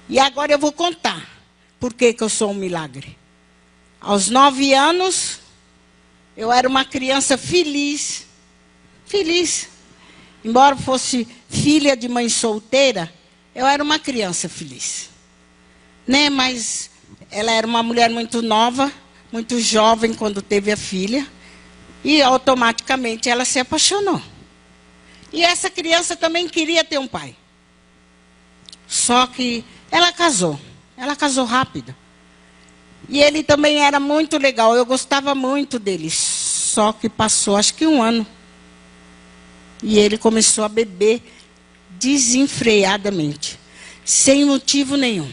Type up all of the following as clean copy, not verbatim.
E agora eu vou contar por que eu sou um milagre. Aos 9 anos, eu era uma criança feliz. Feliz. Embora fosse filha de mãe solteira, eu era uma criança feliz. Né? Mas ela era uma mulher muito nova, muito jovem quando teve a filha. E automaticamente ela se apaixonou. E essa criança também queria ter um pai. Só que ela casou rápido. E ele também era muito legal, eu gostava muito dele. Só que passou acho que 1 ano. E ele começou a beber desenfreadamente, sem motivo nenhum.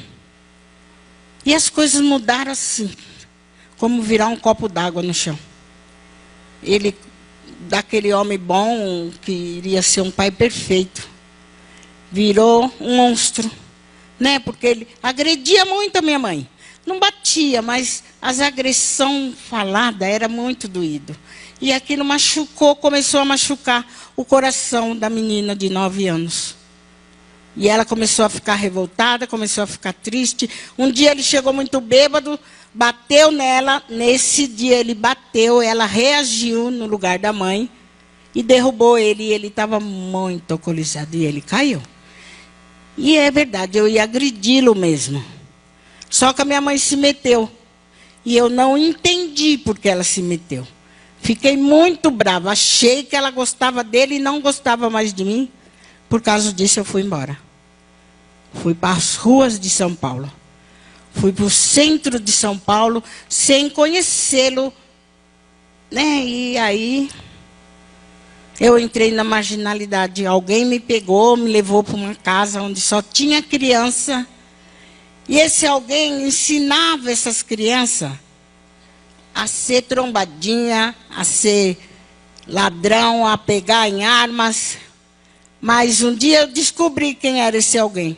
E as coisas mudaram assim, como virar um copo d'água no chão. Ele, daquele homem bom, que iria ser um pai perfeito, virou um monstro, né? Porque ele agredia muito a minha mãe. Não batia, mas as agressões faladas era muito doído. E aquilo machucou, começou a machucar o coração da menina de 9 anos. E ela começou a ficar revoltada, começou a ficar triste. Um dia ele chegou muito bêbado, bateu nela. Nesse dia ele bateu, ela reagiu no lugar da mãe e derrubou ele. E ele estava muito alcoolizado e ele caiu. E é verdade, eu ia agredi-lo mesmo. Só que a minha mãe se meteu. E eu não entendi por que ela se meteu. Fiquei muito brava. Achei que ela gostava dele e não gostava mais de mim. Por causa disso, eu fui embora. Fui para as ruas de São Paulo. Fui para o centro de São Paulo, sem conhecê-lo. Né? E aí, eu entrei na marginalidade. Alguém me pegou, me levou para uma casa onde só tinha criança. E esse alguém ensinava essas crianças a ser trombadinha, a ser ladrão, a pegar em armas. Mas um dia eu descobri quem era esse alguém.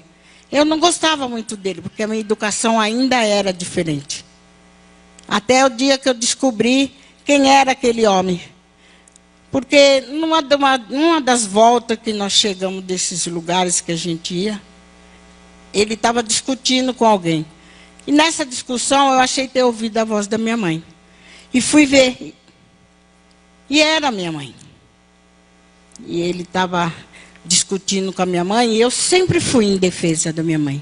Eu não gostava muito dele, porque a minha educação ainda era diferente. Até o dia que eu descobri quem era aquele homem. Porque numa das voltas que nós chegamos desses lugares que a gente ia, ele estava discutindo com alguém. E nessa discussão eu achei ter ouvido a voz da minha mãe. E fui ver. E era minha mãe. E ele estava discutindo com a minha mãe. E eu sempre fui em defesa da minha mãe.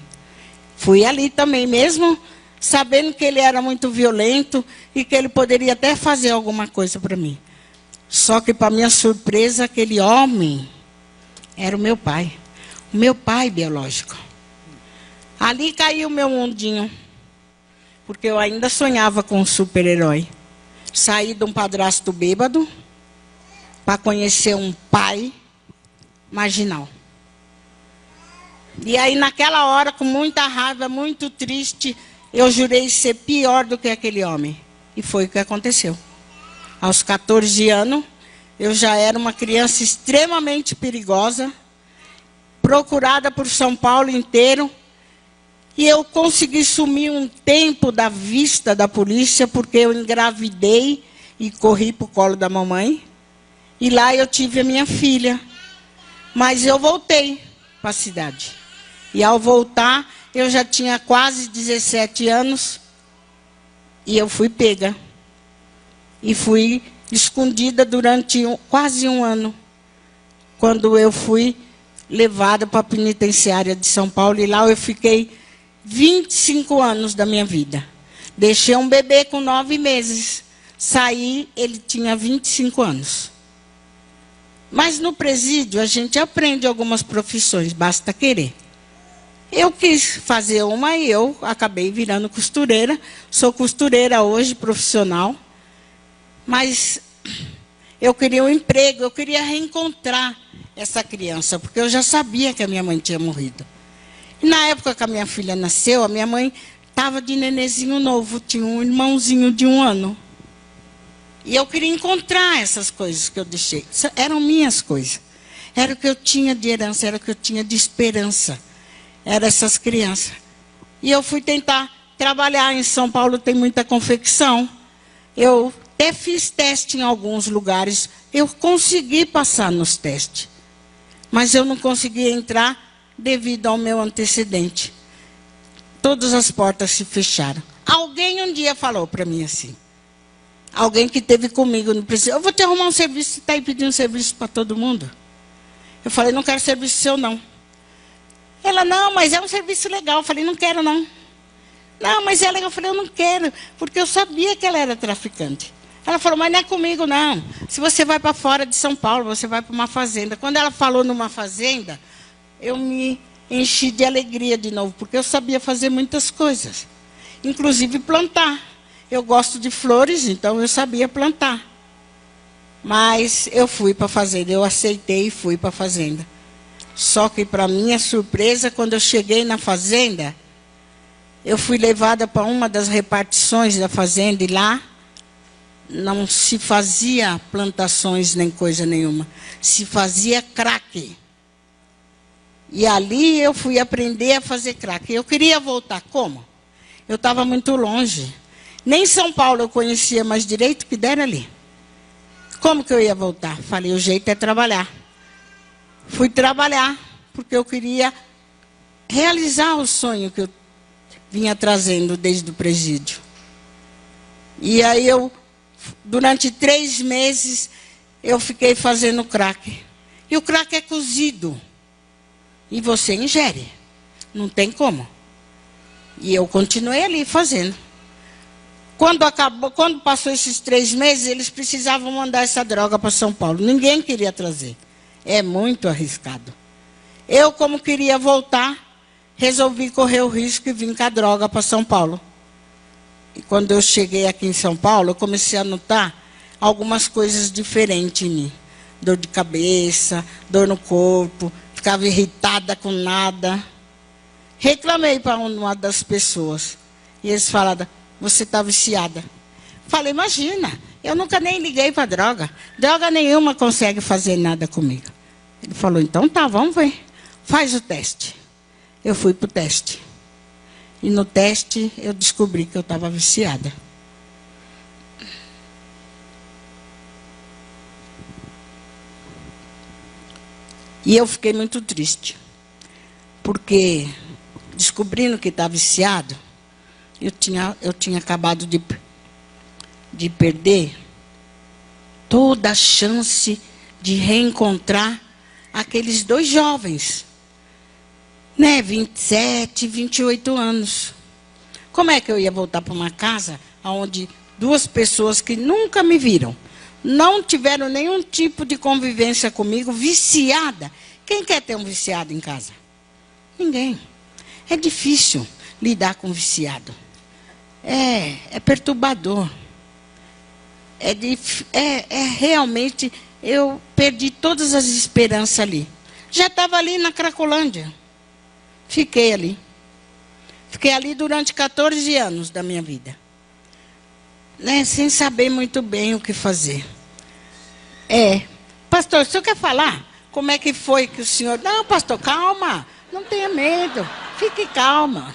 Fui ali também mesmo, sabendo que ele era muito violento e que ele poderia até fazer alguma coisa para mim. Só que, para minha surpresa, aquele homem era o meu pai. O meu pai biológico. Ali caiu o meu mundinho. Porque eu ainda sonhava com um super-herói. Saí de um padrasto bêbado para conhecer um pai marginal. E aí, naquela hora, com muita raiva, muito triste, eu jurei ser pior do que aquele homem. E foi o que aconteceu. Aos 14 anos, eu já era uma criança extremamente perigosa, procurada por São Paulo inteiro. E eu consegui sumir um tempo da vista da polícia, porque eu engravidei e corri para o colo da mamãe. E lá eu tive a minha filha. Mas eu voltei para a cidade. E ao voltar, eu já tinha quase 17 anos. E eu fui pega. E fui escondida durante quase 1 ano. Quando eu fui levada para a penitenciária de São Paulo. E lá eu fiquei 25 anos da minha vida. Deixei um bebê com 9 meses. Saí, ele tinha 25 anos. Mas no presídio a gente aprende algumas profissões, basta querer. Eu quis fazer uma e eu acabei virando costureira. Sou costureira hoje, profissional. Mas eu queria um emprego, eu queria reencontrar essa criança, porque eu já sabia que a minha mãe tinha morrido. E na época que a minha filha nasceu, a minha mãe estava de nenenzinho novo, tinha um irmãozinho de 1 ano. E eu queria encontrar essas coisas que eu deixei. Eram minhas coisas. Era o que eu tinha de herança, era o que eu tinha de esperança. Eram essas crianças. E eu fui tentar trabalhar em São Paulo, tem muita confecção. Eu até fiz teste em alguns lugares. Eu consegui passar nos testes. Mas eu não consegui entrar devido ao meu antecedente. todas as portas se fecharam. Alguém um dia falou para mim assim, alguém que esteve comigo no presídio, eu vou te arrumar um serviço, você está aí pedindo serviço para todo mundo? Eu falei, não quero serviço seu não. Ela, não, mas é um serviço legal. Eu falei, não quero não. Não, mas é legal. Eu falei, eu não quero, porque eu sabia que ela era traficante. Ela falou, mas não é comigo não. Se você vai para fora de São Paulo, você vai para uma fazenda. Quando ela falou numa fazenda, eu me enchi de alegria de novo, porque eu sabia fazer muitas coisas. Inclusive plantar. Eu gosto de flores, então eu sabia plantar. Mas eu fui para a fazenda, eu aceitei e fui para a fazenda. Só que, para minha surpresa, quando eu cheguei na fazenda, eu fui levada para uma das repartições da fazenda e lá não se fazia plantações nem coisa nenhuma. Se fazia crack. E ali eu fui aprender a fazer crack. Eu queria voltar. Como? Eu estava muito longe. Nem São Paulo eu conhecia mais direito, que dera ali. Como que eu ia voltar? Falei, o jeito é trabalhar. Fui trabalhar, porque eu queria realizar o sonho que eu vinha trazendo desde o presídio. E aí durante 3 meses, eu fiquei fazendo crack. E o crack é cozido. E você ingere. Não tem como. E eu continuei ali fazendo. Quando passou esses 3 meses, eles precisavam mandar essa droga para São Paulo. Ninguém queria trazer. É muito arriscado. Eu, como queria voltar, resolvi correr o risco e vim com a droga para São Paulo. E quando eu cheguei aqui em São Paulo, eu comecei a notar algumas coisas diferentes em mim. Dor de cabeça, dor no corpo, ficava irritada com nada. Reclamei para uma das pessoas. E eles falaram, você está viciada. Falei, imagina, eu nunca nem liguei para droga. Droga nenhuma consegue fazer nada comigo. Ele falou, então tá, vamos ver. Faz o teste. Eu fui para o teste. E no teste eu descobri que eu estava viciada. E eu fiquei muito triste. Porque descobrindo que estava viciado, eu tinha acabado de perder toda a chance de reencontrar aqueles 2 jovens, né, 27, 28 anos. Como é que eu ia voltar para uma casa onde 2 pessoas que nunca me viram, não tiveram nenhum tipo de convivência comigo, viciada? Quem quer ter um viciado em casa? Ninguém. É difícil lidar com viciado. É perturbador. Realmente, eu perdi todas as esperanças ali. Já estava ali na Cracolândia. Fiquei ali. Fiquei ali durante 14 anos da minha vida. Né? Sem saber muito bem o que fazer. Pastor, o senhor quer falar? Como é que foi que o senhor... Não, pastor, calma. Não tenha medo. Fique calma.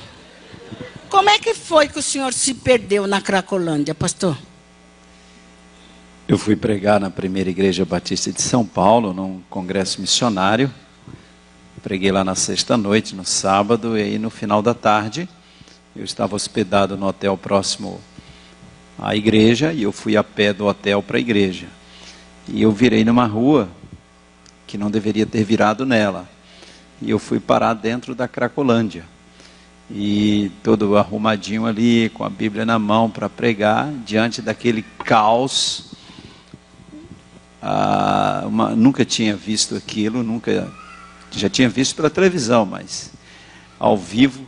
Como é que foi que o senhor se perdeu na Cracolândia, pastor? Eu fui pregar na primeira igreja batista de São Paulo, num congresso missionário. Preguei lá na sexta-noite, no sábado, e aí no final da tarde, eu estava hospedado no hotel próximo à igreja, e eu fui a pé do hotel para a igreja. E eu virei numa rua que não deveria ter virado nela. E eu fui parar dentro da Cracolândia. E todo arrumadinho ali, com a Bíblia na mão para pregar, diante daquele caos. Nunca tinha visto aquilo, já tinha visto pela televisão, mas ao vivo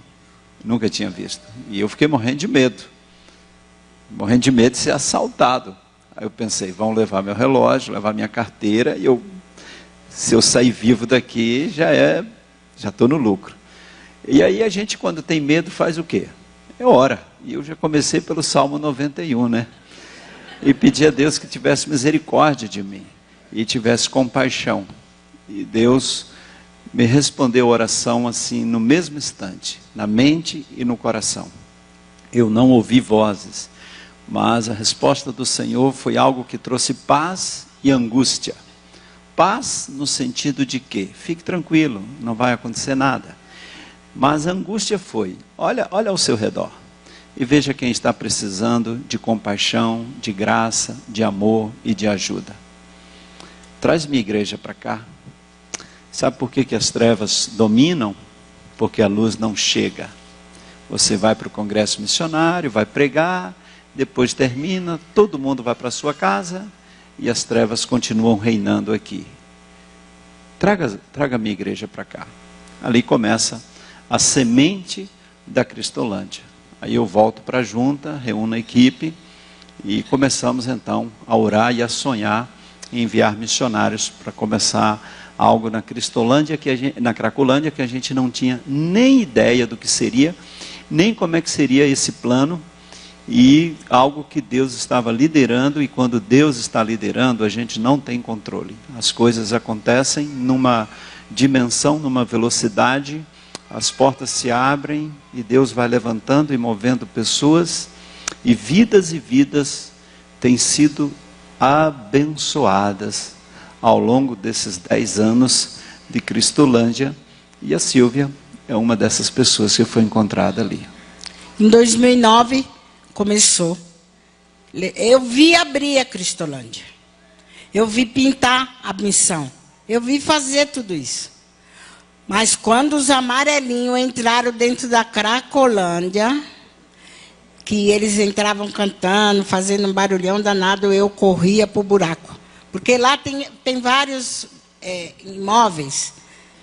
nunca tinha visto. E eu fiquei morrendo de medo de ser assaltado. Aí eu pensei, vão levar meu relógio, levar minha carteira, e se eu sair vivo daqui, já estou no lucro. E aí a gente, quando tem medo, faz o quê? Ora. E eu já comecei pelo Salmo 91, né? E pedi a Deus que tivesse misericórdia de mim e tivesse compaixão. E Deus me respondeu a oração assim, no mesmo instante, na mente e no coração. Eu não ouvi vozes, mas a resposta do Senhor foi algo que trouxe paz e angústia. Paz no sentido de que, fique tranquilo, não vai acontecer nada. Mas a angústia foi, olha ao seu redor e veja quem está precisando de compaixão, de graça, de amor e de ajuda. Traz minha igreja para cá. Sabe por que as trevas dominam? Porque a luz não chega. Você vai para o congresso missionário, vai pregar, depois termina, todo mundo vai para a sua casa e as trevas continuam reinando aqui. Traga minha igreja para cá. Ali começa a semente da Cristolândia. Aí eu volto para a junta, reúno a equipe e começamos então a orar e a sonhar em enviar missionários para começar algo na Cristolândia, na Cracolândia, que a gente não tinha nem ideia do que seria, nem como é que seria esse plano, e algo que Deus estava liderando, e quando Deus está liderando, a gente não tem controle. As coisas acontecem numa dimensão, numa velocidade, as portas se abrem, e Deus vai levantando e movendo pessoas, e vidas têm sido abençoadas ao longo desses 10 anos de Cristolândia, e a Silvia é uma dessas pessoas que foi encontrada ali. Em 2009, começou. Eu vi abrir a Cristolândia. Eu vi pintar a missão. Eu vi fazer tudo isso. Mas quando os amarelinhos entraram dentro da Cracolândia, que eles entravam cantando, fazendo um barulhão danado, eu corria para o buraco. Porque lá tem vários imóveis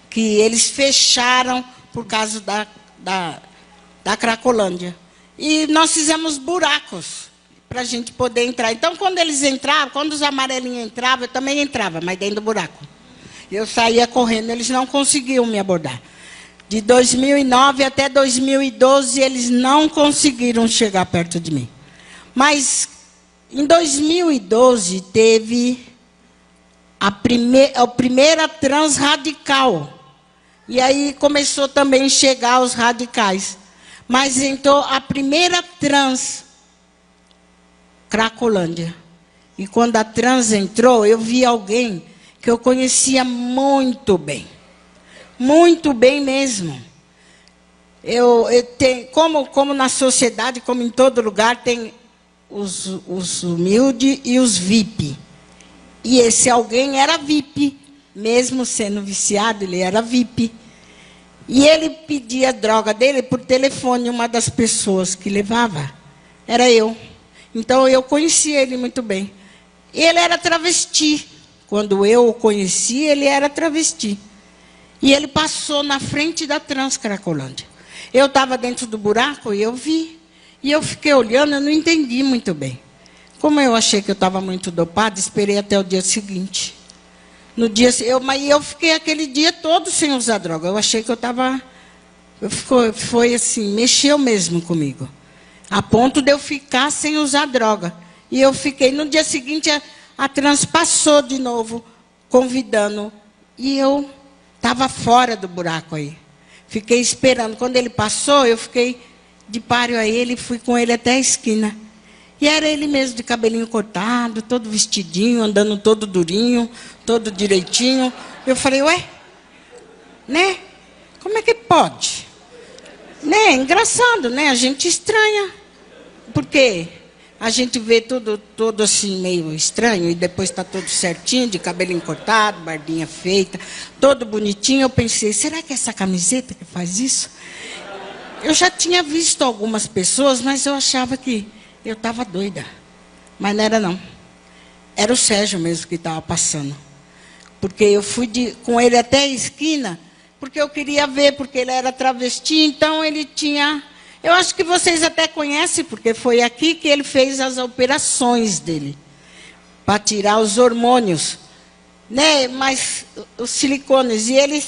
que eles fecharam por causa da Cracolândia. E nós fizemos buracos para a gente poder entrar. Então, quando eles entravam, quando os amarelinhos entravam, eu também entrava, mas dentro do buraco. Eu saía correndo, eles não conseguiam me abordar. De 2009 até 2012, eles não conseguiram chegar perto de mim. Mas, em 2012, teve a primeira transradical. E aí começou também a chegar os radicais. Mas entrou a primeira trans, Cracolândia. E quando a trans entrou, eu vi alguém que eu conhecia muito bem. Muito bem mesmo. Como na sociedade, como em todo lugar, tem os humildes e os VIP. E esse alguém era VIP. Mesmo sendo viciado, ele era VIP. E ele pedia a droga dele por telefone, uma das pessoas que levava era eu. Então eu conhecia ele muito bem. Ele era travesti. Quando eu o conheci, ele era travesti. E ele passou na frente da Cracolândia. Eu estava dentro do buraco e eu vi. E eu fiquei olhando, eu não entendi muito bem. Como eu achei que eu estava muito dopada, esperei até o dia seguinte. No dia, eu fiquei aquele dia todo sem usar droga. Eu achei que eu estava... Foi assim, mexeu mesmo comigo. A ponto de eu ficar sem usar droga. E eu fiquei... No dia seguinte, a trans passou de novo, convidando. E eu estava fora do buraco aí. Fiquei esperando. Quando ele passou, eu fiquei de páreo a ele e fui com ele até a esquina. E era ele mesmo, de cabelinho cortado, todo vestidinho, andando todo durinho, todo direitinho. Eu falei, ué, né? Como é que pode? Né? Engraçado, né? A gente estranha. Porque a gente vê tudo assim meio estranho e depois está tudo certinho, de cabelinho cortado, barbinha feita, todo bonitinho. Eu pensei, será que é essa camiseta que faz isso? Eu já tinha visto algumas pessoas, mas eu achava que eu estava doida. Mas não era, não. Era o Sérgio mesmo que estava passando. Porque eu fui com ele até a esquina, porque eu queria ver, porque ele era travesti, então ele tinha... Eu acho que vocês até conhecem, porque foi aqui que ele fez as operações dele, para tirar os hormônios, né? Mas os silicones, e ele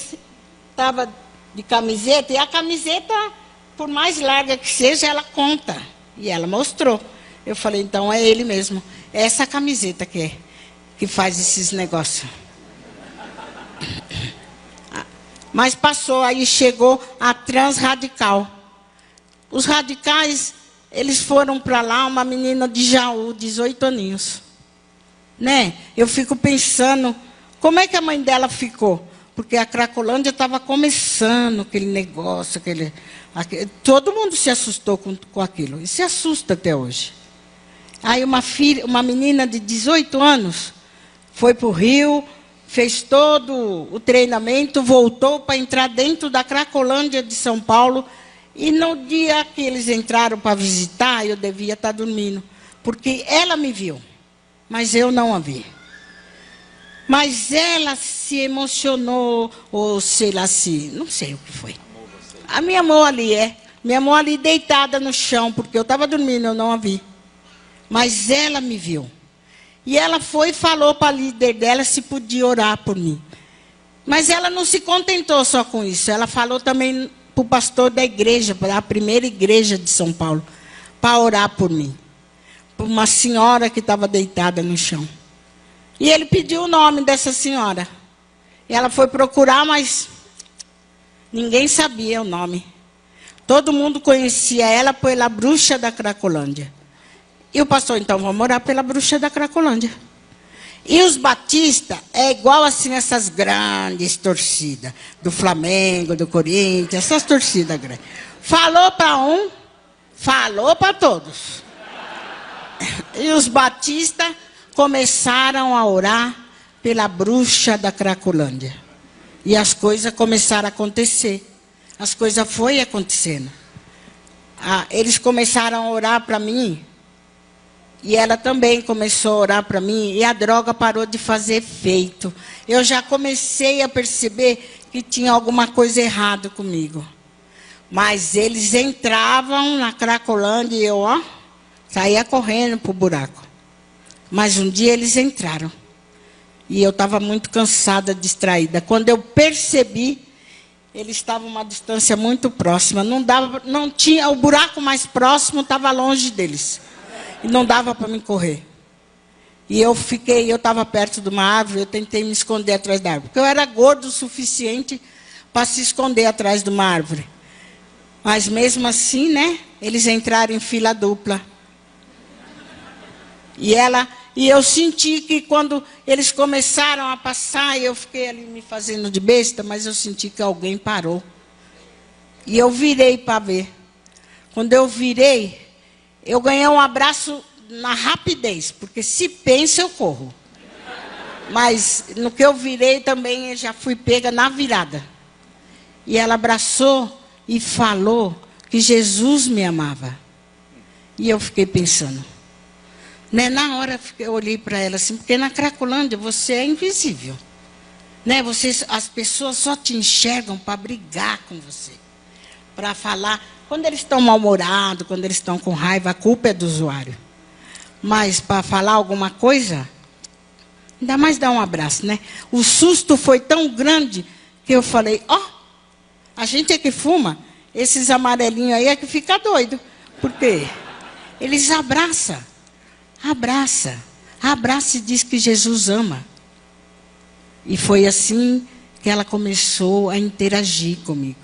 estava de camiseta, e a camiseta, por mais larga que seja, ela conta. E ela mostrou. Eu falei, então é ele mesmo. É essa camiseta que faz esses negócios. Mas passou, aí chegou a transradical. Os radicais, eles foram para lá, uma menina de Jaú, 18 aninhos. Né? Eu fico pensando, como é que a mãe dela ficou? porque a Cracolândia estava começando aquele negócio, todo mundo se assustou com aquilo, e se assusta até hoje. Aí uma menina de 18 anos foi para o Rio, fez todo o treinamento, voltou para entrar dentro da Cracolândia de São Paulo, e no dia que eles entraram para visitar, eu devia estar dormindo, porque ela me viu, mas eu não a vi. Mas ela se emocionou, ou sei lá se, não sei o que foi. A minha mão ali, minha mão ali deitada no chão, porque eu estava dormindo, eu não a vi. Mas ela me viu. E ela foi e falou para a líder dela se podia orar por mim. Mas ela não se contentou só com isso. Ela falou também para o pastor da igreja, para a primeira igreja de São Paulo, para orar por mim. Por uma senhora que estava deitada no chão. E ele pediu o nome dessa senhora. E ela foi procurar, mas ninguém sabia o nome. Todo mundo conhecia ela pela bruxa da Cracolândia. E o pastor, então, vamos orar pela bruxa da Cracolândia. E os batistas é igual assim essas grandes torcidas. Do Flamengo, do Corinthians, essas torcidas grandes. Falou para um, falou para todos. E os batistas começaram a orar pela bruxa da Cracolândia. E as coisas começaram a acontecer. As coisas foram acontecendo. Eles começaram a orar para mim. E ela também começou a orar para mim. E a droga parou de fazer efeito. Eu já comecei a perceber que tinha alguma coisa errada comigo. Mas eles entravam na Cracolândia e eu, saía correndo para o buraco. Mas um dia eles entraram. E eu estava muito cansada, distraída. Quando eu percebi, eles estavam a uma distância muito próxima. Não tinha, o buraco mais próximo estava longe deles. E não dava para me correr. E eu estava perto de uma árvore, eu tentei me esconder atrás da árvore. Porque eu era gordo o suficiente para se esconder atrás de uma árvore. Mas mesmo assim, né? Eles entraram em fila dupla. E eu senti que quando eles começaram a passar, eu fiquei ali me fazendo de besta, mas eu senti que alguém parou. E eu virei para ver. Quando eu virei, eu ganhei um abraço na rapidez, porque se pensa eu corro. Mas no que eu virei também, eu já fui pega na virada. E ela abraçou e falou que Jesus me amava. E eu fiquei pensando. Né? Na hora eu olhei para ela assim, porque na Cracolândia você é invisível. Né? As pessoas só te enxergam para brigar com você. Para falar. Quando eles estão mal-humorados, quando eles estão com raiva, a culpa é do usuário. Mas para falar alguma coisa, ainda mais dar um abraço, né? O susto foi tão grande que eu falei, a gente é que fuma, esses amarelinhos aí é que fica doido. Por quê? Eles abraçam. Abraça e diz que Jesus ama. E foi assim que ela começou a interagir comigo.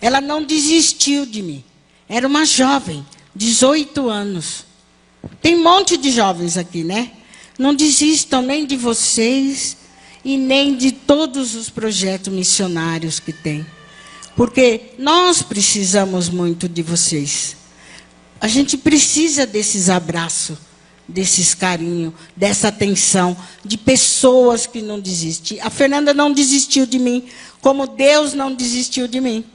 Ela não desistiu de mim. Era uma jovem, 18 anos. Tem um monte de jovens aqui, né? Não desistam nem de vocês e nem de todos os projetos missionários que tem. Porque nós precisamos muito de vocês. A gente precisa desses abraços, desses carinhos, dessa atenção, de pessoas que não desistem. A Fernanda não desistiu de mim, como Deus não desistiu de mim.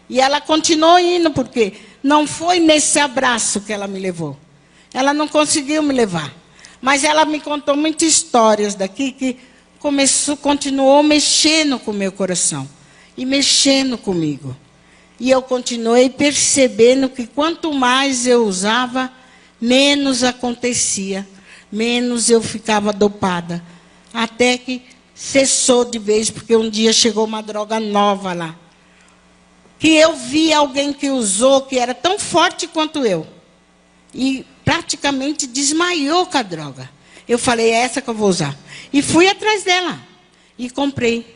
E ela continuou indo, porque não foi nesse abraço que ela me levou. Ela não conseguiu me levar. Mas ela me contou muitas histórias daqui que continuou mexendo com o meu coração. E mexendo comigo. E eu continuei percebendo que quanto mais eu usava, menos acontecia. Menos eu ficava dopada. Até que cessou de vez, porque um dia chegou uma droga nova lá. Que eu vi alguém que usou, que era tão forte quanto eu. E praticamente desmaiou com a droga. Eu falei, é essa que eu vou usar. E fui atrás dela. E comprei.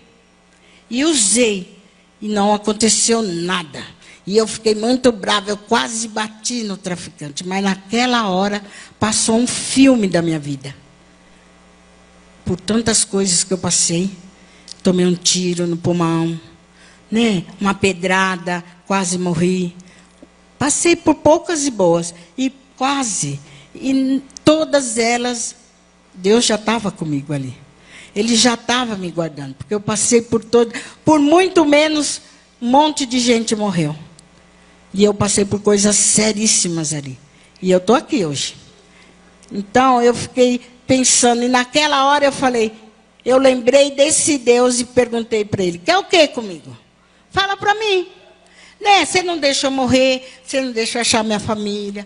E usei. E não aconteceu nada. E eu fiquei muito brava. Eu quase bati no traficante. Mas naquela hora, passou um filme da minha vida. Por tantas coisas que eu passei. tomei um tiro no pulmão, né? Uma pedrada, quase morri. Passei por poucas e boas, e quase. E todas elas, Deus já estava comigo ali. Ele já estava me guardando, porque eu passei por muito menos, um monte de gente morreu. E eu passei por coisas seríssimas ali. E eu estou aqui hoje. Então, eu fiquei pensando, e naquela hora eu falei, eu lembrei desse Deus e perguntei para ele, quer o quê comigo? Fala para mim. Né? Você não deixa eu morrer, você não deixa eu achar minha família.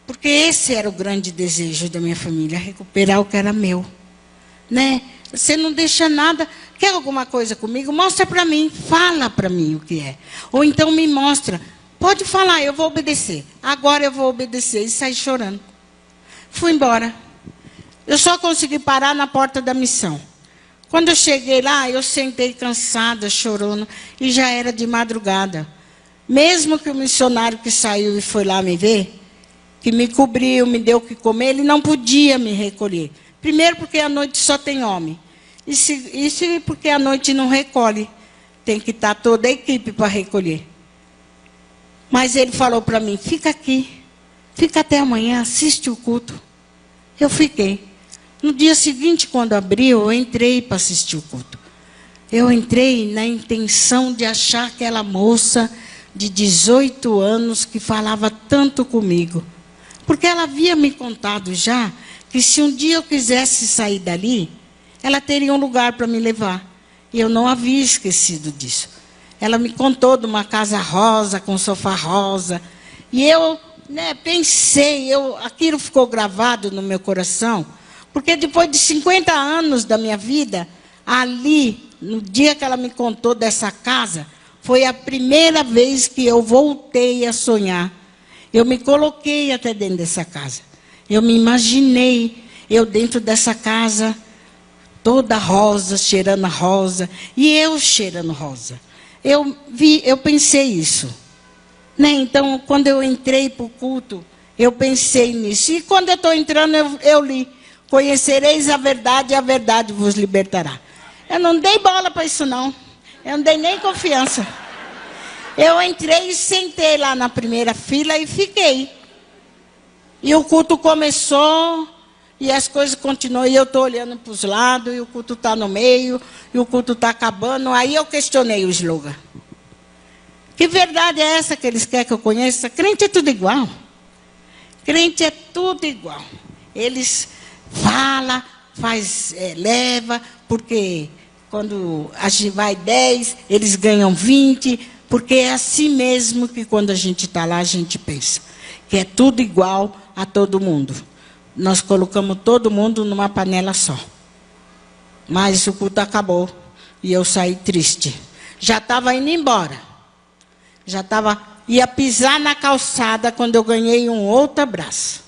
Porque esse era o grande desejo da minha família, recuperar o que era meu. Né? Você não deixa nada. Quer alguma coisa comigo? Mostra para mim, fala para mim o que é. Ou então me mostra. Pode falar, eu vou obedecer. Agora eu vou obedecer. E saí chorando. Fui embora. Eu só consegui parar na porta da missão. Quando eu cheguei lá, eu sentei cansada, chorando, e já era de madrugada. Mesmo que o missionário que saiu e foi lá me ver, que me cobriu, me deu o que comer, ele não podia me recolher. Primeiro porque à noite só tem homem. E porque à noite não recolhe. Tem que estar toda a equipe para recolher. Mas ele falou para mim, fica aqui, fica até amanhã, assiste o culto. Eu fiquei. No dia seguinte, quando abriu, eu entrei para assistir o culto. Eu entrei na intenção de achar aquela moça de 18 anos que falava tanto comigo. Porque ela havia me contado já que se um dia eu quisesse sair dali, ela teria um lugar para me levar. E eu não havia esquecido disso. Ela me contou de uma casa rosa, com sofá rosa. E eu pensei, aquilo ficou gravado no meu coração. Porque depois de 50 anos da minha vida, ali, no dia que ela me contou dessa casa, foi a primeira vez que eu voltei a sonhar. Eu me coloquei até dentro dessa casa. Eu me imaginei, eu dentro dessa casa, toda rosa, cheirando a rosa, e eu cheirando rosa. Eu pensei isso. Né? Então, quando eu entrei para o culto, eu pensei nisso. E quando eu estou entrando, eu li. Conhecereis a verdade e a verdade vos libertará. Eu não dei bola para isso, não. Eu não dei nem confiança. Eu entrei e sentei lá na primeira fila e fiquei. E o culto começou, e as coisas continuam. E eu estou olhando para os lados, e o culto está no meio, e o culto está acabando. Aí eu questionei o slogan. Que verdade é essa que eles querem que eu conheça? Crente é tudo igual. Crente é tudo igual. Eles falam, leva, porque quando a gente vai 10, eles ganham 20, porque é assim mesmo que quando a gente está lá, a gente pensa. Que é tudo igual a todo mundo. Nós colocamos todo mundo numa panela só. Mas o culto acabou e eu saí triste. Já estava indo embora. Ia pisar na calçada quando eu ganhei um outro abraço.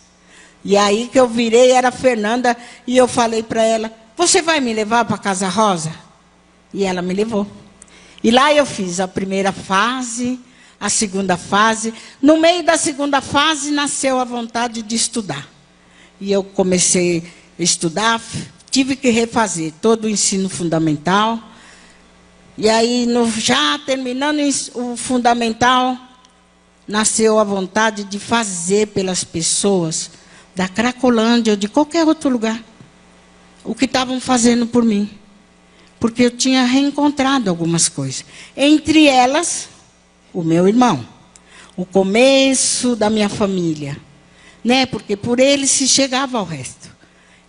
E aí que eu virei, era a Fernanda, e eu falei para ela, você vai me levar para a Casa Rosa? E ela me levou. E lá eu fiz a primeira fase, a segunda fase. No meio da segunda fase, nasceu a vontade de estudar. E eu comecei a estudar, tive que refazer todo o ensino fundamental. E aí, já terminando o fundamental, nasceu a vontade de fazer pelas pessoas da Cracolândia ou de qualquer outro lugar o que estavam fazendo por mim. Porque eu tinha reencontrado algumas coisas. Entre elas, o meu irmão. O começo da minha família. Né? Porque por ele se chegava ao resto.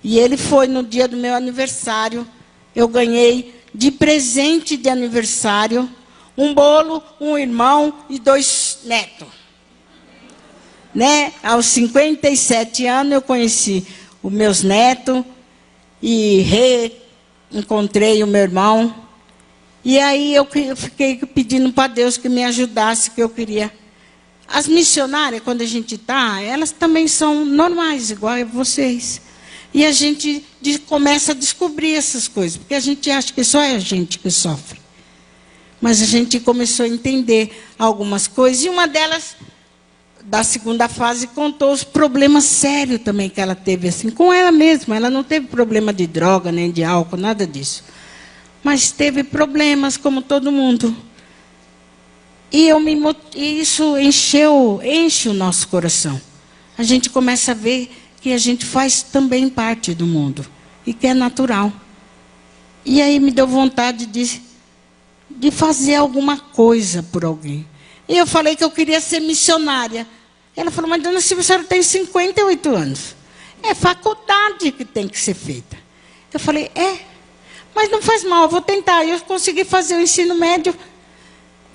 E ele foi no dia do meu aniversário. Eu ganhei de presente de aniversário um bolo, um irmão e 2 netos. Né? Aos 57 anos eu conheci os meus netos e reencontrei o meu irmão. E aí eu fiquei pedindo para Deus que me ajudasse, que eu queria. As missionárias, quando a gente está, elas também são normais, igual a vocês. E a gente começa a descobrir essas coisas, porque a gente acha que só é a gente que sofre. Mas a gente começou a entender algumas coisas, e uma delas, da segunda fase, contou os problemas sérios também que ela teve, assim, com ela mesma. Ela não teve problema de droga, nem de álcool, nada disso. mas teve problemas como todo mundo. E isso enche o nosso coração. A gente começa a ver que a gente faz também parte do mundo e que é natural. E aí me deu vontade de fazer alguma coisa por alguém. E eu falei que eu queria ser missionária. Ela falou, mas dona Silvia, a senhora tem 58 anos. É faculdade que tem que ser feita. Eu falei, mas não faz mal, eu vou tentar. Eu consegui fazer o ensino médio,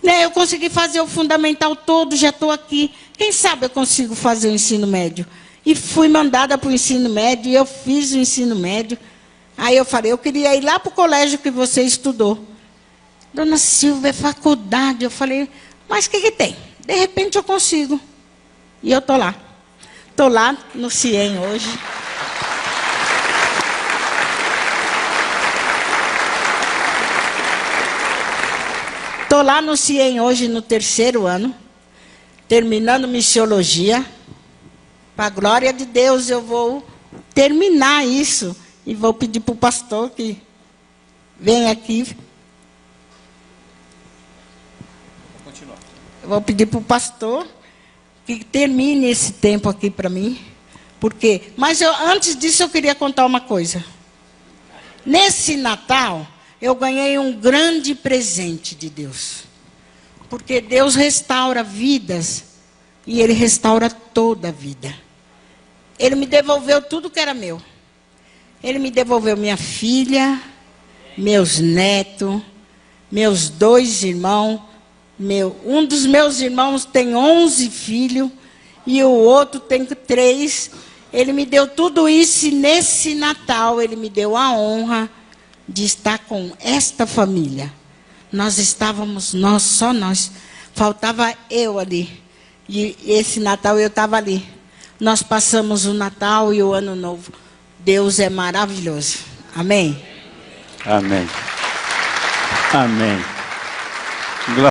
né? Eu consegui fazer o fundamental todo, já estou aqui. Quem sabe eu consigo fazer o ensino médio? E fui mandada para o ensino médio, e eu fiz o ensino médio. Aí eu falei, eu queria ir lá para o colégio que você estudou. Dona Silvia, é faculdade. Eu falei, mas o que tem? De repente eu consigo. E eu estou lá. Estou lá no CIEM hoje. Estou lá no CIEM hoje no 3º ano, terminando missiologia. Para a glória de Deus, eu vou terminar isso. E vou pedir para o pastor que venha aqui. Eu vou pedir para o pastor que termine esse tempo aqui para mim. Mas antes disso eu queria contar uma coisa. Nesse Natal, eu ganhei um grande presente de Deus. Porque Deus restaura vidas e Ele restaura toda a vida. Ele me devolveu tudo que era meu. Ele me devolveu minha filha, meus netos, meus 2 irmãos. Um dos meus irmãos tem 11 filhos e o outro tem 3. Ele me deu tudo isso e nesse Natal ele me deu a honra de estar com esta família. Nós estávamos, só nós. Faltava eu ali. E esse Natal eu estava ali. Nós passamos o Natal e o Ano Novo. Deus é maravilhoso. Amém? Amém. Amém.